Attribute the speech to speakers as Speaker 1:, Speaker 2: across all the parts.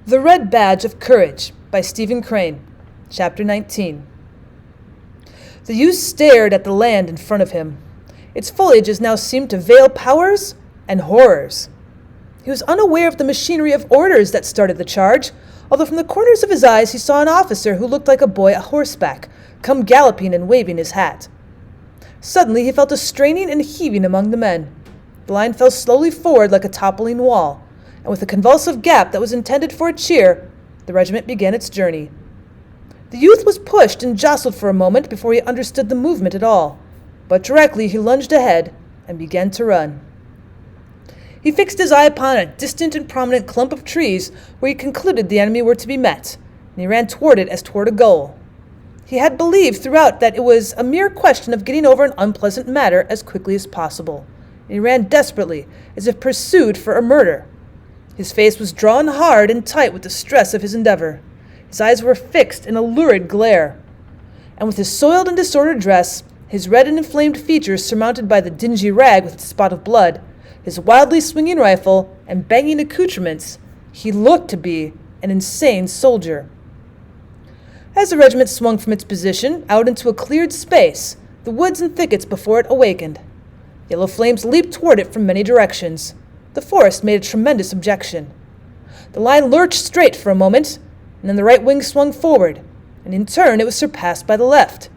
Speaker 1: The Red Badge of Courage by Stephen Crane, Chapter 19. The youth stared at the land in front of him. Its foliages now seemed to veil powers and horrors. He was unaware of the machinery of orders that started the charge, although from the corners of his eyes he saw an officer who looked like a boy at horseback, come galloping and waving his hat. Suddenly he felt a straining and heaving among the men. The line fell slowly forward like a toppling wall, and with a convulsive gap that was intended for a cheer, the regiment began its journey. The youth was pushed and jostled for a moment before he understood the movement at all, but directly he lunged ahead and began to run. He fixed his eye upon a distant and prominent clump of trees where he concluded the enemy were to be met, and he ran toward it as toward a goal. He had believed throughout that it was a mere question of getting over an unpleasant matter as quickly as possible, and he ran desperately, as if pursued for a murder. His face was drawn hard and tight with the stress of his endeavor. His eyes were fixed in a lurid glare. And with his soiled and disordered dress, his red and inflamed features surmounted by the dingy rag with its spot of blood, his wildly swinging rifle, and banging accoutrements, he looked to be an insane soldier. As the regiment swung from its position out into a cleared space, the woods and thickets before it awakened. Yellow flames leaped toward it from many directions. The forest made a tremendous objection. The line lurched straight for a moment, and then the right wing swung forward, and in turn it was surpassed by the left.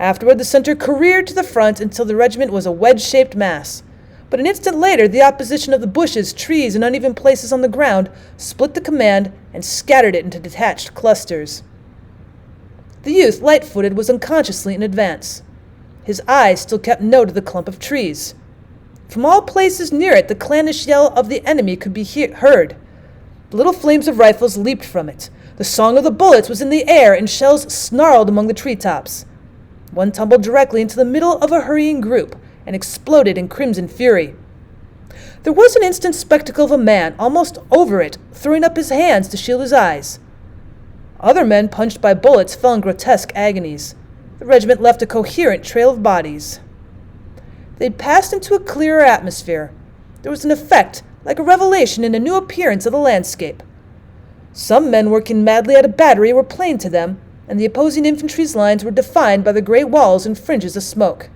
Speaker 1: Afterward, the center careered to the front until the regiment was a wedge-shaped mass. But an instant later, the opposition of the bushes, trees, and uneven places on the ground split the command and scattered it into detached clusters. The youth, light-footed, was unconsciously in advance. His eyes still kept note of the clump of trees. From all places near it, the clannish yell of the enemy could be heard. The little flames of rifles leaped from it. The song of the bullets was in the air, and shells snarled among the treetops. One tumbled directly into the middle of a hurrying group and exploded in crimson fury. There was an instant spectacle of a man, almost over it, throwing up his hands to shield his eyes. Other men, punched by bullets, fell in grotesque agonies. The regiment left a coherent trail of bodies. They'd passed into a clearer atmosphere. There was an effect, like a revelation in a new appearance of the landscape. Some men working madly at a battery were plain to them, and the opposing infantry's lines were defined by the gray walls and fringes of smoke.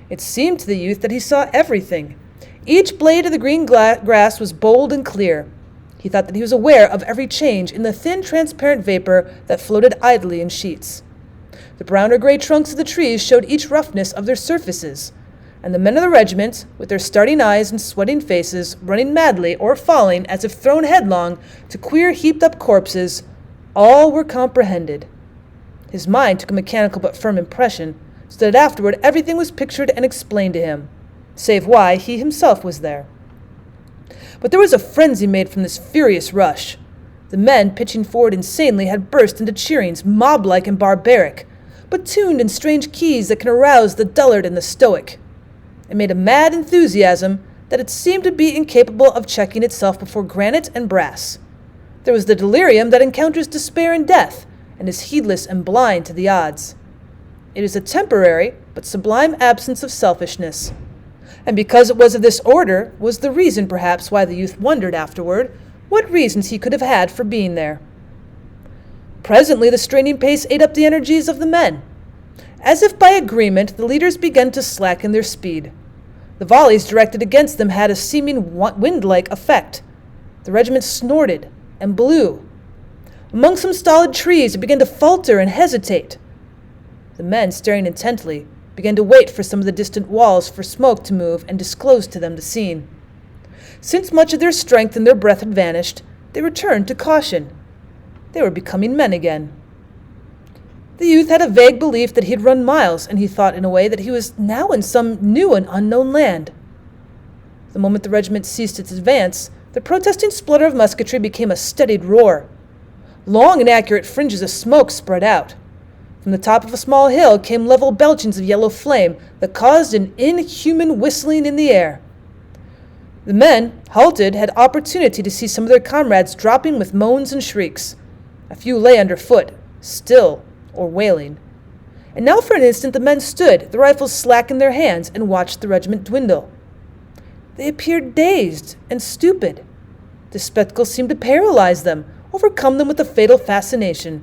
Speaker 1: It seemed to the youth that he saw everything. Each blade of the green grass was bold and clear. He thought that he was aware of every change in the thin, transparent vapor that floated idly in sheets. The brown or gray trunks of the trees showed each roughness of their surfaces, and the men of the regiment, with their starting eyes and sweating faces, running madly or falling as if thrown headlong to queer heaped-up corpses, all were comprehended. His mind took a mechanical but firm impression, so that afterward everything was pictured and explained to him, save why he himself was there. But there was a frenzy made from this furious rush. The men, pitching forward insanely, had burst into cheerings, mob-like and barbaric, but tuned in strange keys that can arouse the dullard and the stoic. It made a mad enthusiasm that it seemed to be incapable of checking itself before granite and brass. There was the delirium that encounters despair and death, and is heedless and blind to the odds. It is a temporary but sublime absence of selfishness. And because it was of this order, was the reason perhaps why the youth wondered afterward what reasons he could have had for being there. Presently the straining pace ate up the energies of the men. As if by agreement, the leaders began to slacken their speed. The volleys directed against them had a seeming wind-like effect. The regiment snorted and blew. Among some stolid trees it began to falter and hesitate. The men, staring intently, began to wait for some of the distant walls for smoke to move and disclose to them the scene. Since much of their strength and their breath had vanished, they returned to caution. They were becoming men again. The youth had a vague belief that he had run miles, and he thought in a way that he was now in some new and unknown land. The moment the regiment ceased its advance, the protesting splutter of musketry became a steadied roar. Long and accurate fringes of smoke spread out. From the top of a small hill came level belchings of yellow flame that caused an inhuman whistling in the air. The men, halted, had opportunity to see some of their comrades dropping with moans and shrieks. A few lay underfoot, still or wailing. And now for an instant the men stood, the rifles slack in their hands, and watched the regiment dwindle. They appeared dazed and stupid. The spectacle seemed to paralyze them, overcome them with a fatal fascination.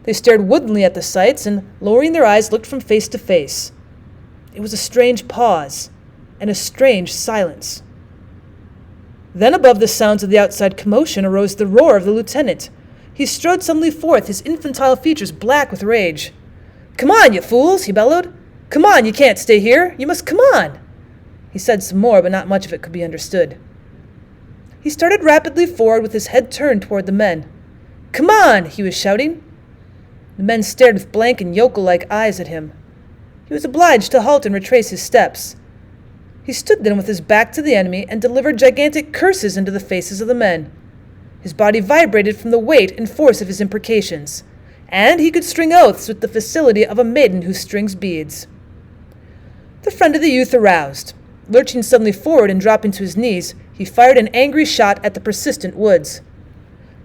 Speaker 1: They stared woodenly at the sights and, lowering their eyes, looked from face to face. It was a strange pause and a strange silence. Then above the sounds of the outside commotion arose the roar of the lieutenant. He strode suddenly forth, his infantile features black with rage. "Come on, you fools!" he bellowed. "Come on, you can't stay here! You must come on!" He said some more, but not much of it could be understood. He started rapidly forward with his head turned toward the men. "Come on!" he was shouting. The men stared with blank and yokel-like eyes at him. He was obliged to halt and retrace his steps. He stood then with his back to the enemy and delivered gigantic curses into the faces of the men. His body vibrated from the weight and force of his imprecations, and he could string oaths with the facility of a maiden who strings beads. The friend of the youth aroused. Lurching suddenly forward and dropping to his knees, he fired an angry shot at the persistent Woods.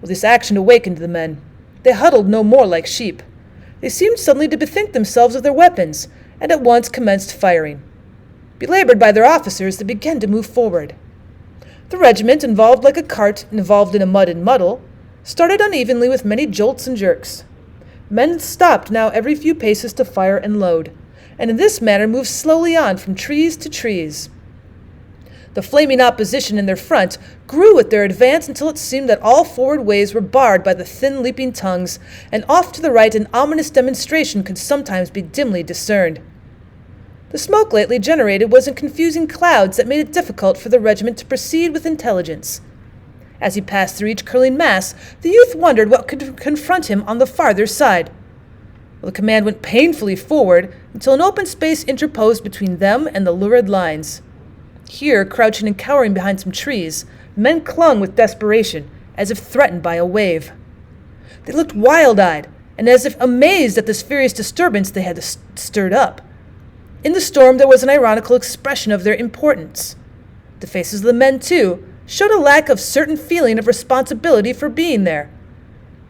Speaker 1: Well, this action awakened the men. They huddled no more like sheep. They seemed suddenly to bethink themselves of their weapons, and at once commenced firing. Belabored by their officers, they began to move forward. The regiment, involved like a cart involved in a mud and muddle, started unevenly with many jolts and jerks. Men stopped now every few paces to fire and load, and in this manner moved slowly on from trees to trees. The flaming opposition in their front grew with their advance until it seemed that all forward ways were barred by the thin leaping tongues, and off to the right an ominous demonstration could sometimes be dimly discerned. The smoke lately generated was in confusing clouds that made it difficult for the regiment to proceed with intelligence. As he passed through each curling mass, the youth wondered what could confront him on the farther side. Well, the command went painfully forward until an open space interposed between them and the lurid lines. Here, crouching and cowering behind some trees, men clung with desperation, as if threatened by a wave. They looked wild-eyed, and as if amazed at this furious disturbance they had stirred up. In the storm there was an ironical expression of their importance. The faces of the men, too, showed a lack of certain feeling of responsibility for being there.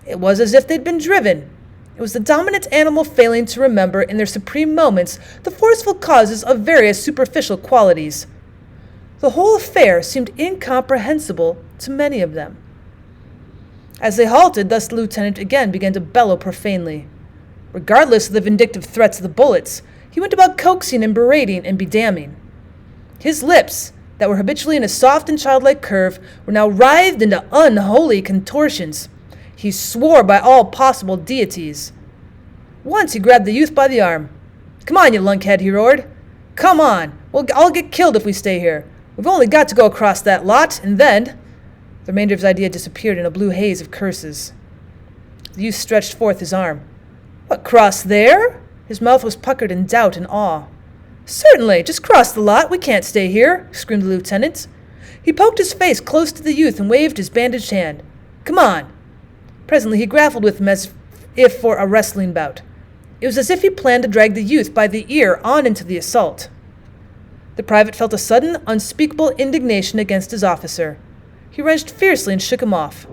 Speaker 1: It was as if they'd been driven. It was the dominant animal failing to remember in their supreme moments the forceful causes of various superficial qualities. The whole affair seemed incomprehensible to many of them. As they halted, thus the lieutenant again began to bellow profanely. Regardless of the vindictive threats of the bullets, he went about coaxing and berating and bedamning. His lips, that were habitually in a soft and childlike curve, were now writhed into unholy contortions. He swore by all possible deities. Once he grabbed the youth by the arm. "Come on, you lunkhead," he roared. "Come on. We'll all get killed if we stay here. We've only got to go across that lot, and then—" The remainder of his idea disappeared in a blue haze of curses. The youth stretched forth his arm. "What, cross there?" His mouth was puckered in doubt and awe. "Certainly, just cross the lot. We can't stay here," screamed the lieutenant. He poked his face close to the youth and waved his bandaged hand. "Come on." Presently he grappled with him as if for a wrestling bout. It was as if he planned to drag the youth by the ear on into the assault. The private felt a sudden, unspeakable indignation against his officer. He wrenched fiercely and shook him off.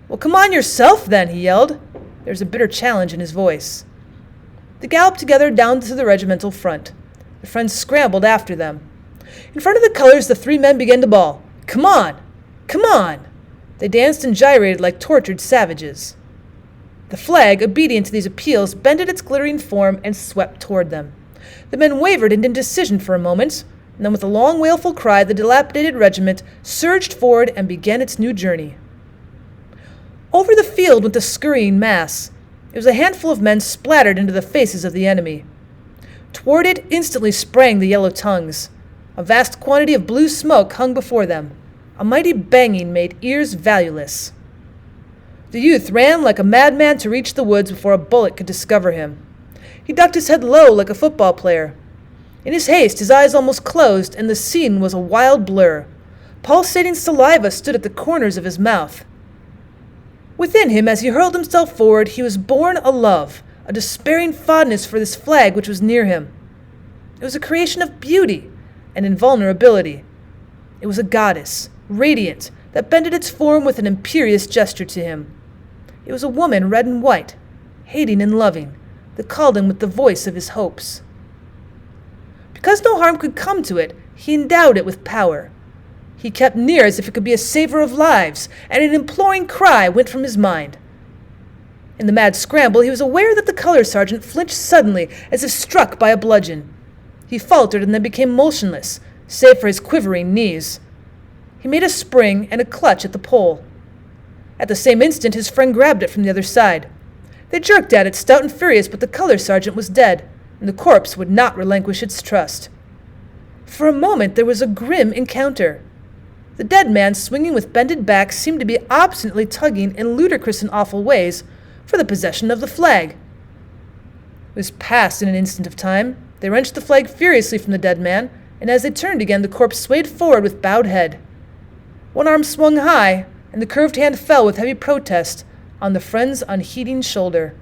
Speaker 1: "Well, come on yourself, then," he yelled. There was a bitter challenge in his voice. They galloped together down to the regimental front. The friends scrambled after them. In front of the colors, the three men began to bawl, "Come on! Come on!" They danced and gyrated like tortured savages. The flag, obedient to these appeals, bended its glittering form and swept toward them. The men wavered in indecision for a moment, and then with a long, wailful cry, the dilapidated regiment surged forward and began its new journey. Over the field went the scurrying mass. It was a handful of men splattered into the faces of the enemy. Toward it instantly sprang the yellow tongues. A vast quantity of blue smoke hung before them. A mighty banging made ears valueless. The youth ran like a madman to reach the woods before a bullet could discover him. He ducked his head low like a football player. In his haste, his eyes almost closed, and the scene was a wild blur. Pulsating saliva stood at the corners of his mouth. Within him, as he hurled himself forward, he was born a love, a despairing fondness for this flag which was near him. It was a creation of beauty and invulnerability. It was a goddess, radiant, that bended its form with an imperious gesture to him. It was a woman red and white, hating and loving, that called him with the voice of his hopes. Because no harm could come to it, he endowed it with power. He kept near as if it could be a saver of lives, and an imploring cry went from his mind. In the mad scramble, he was aware that the color sergeant flinched suddenly, as if struck by a bludgeon. He faltered and then became motionless, save for his quivering knees. He made a spring and a clutch at the pole. At the same instant, his friend grabbed it from the other side. They jerked at it, stout and furious, but the color sergeant was dead, and the corpse would not relinquish its trust. For a moment, there was a grim encounter. The dead man, swinging with bended back, seemed to be obstinately tugging in ludicrous and awful ways for the possession of the flag. It was past in an instant of time. They wrenched the flag furiously from the dead man, and as they turned again, the corpse swayed forward with bowed head. One arm swung high, and the curved hand fell with heavy protest on the friend's unheeding shoulder.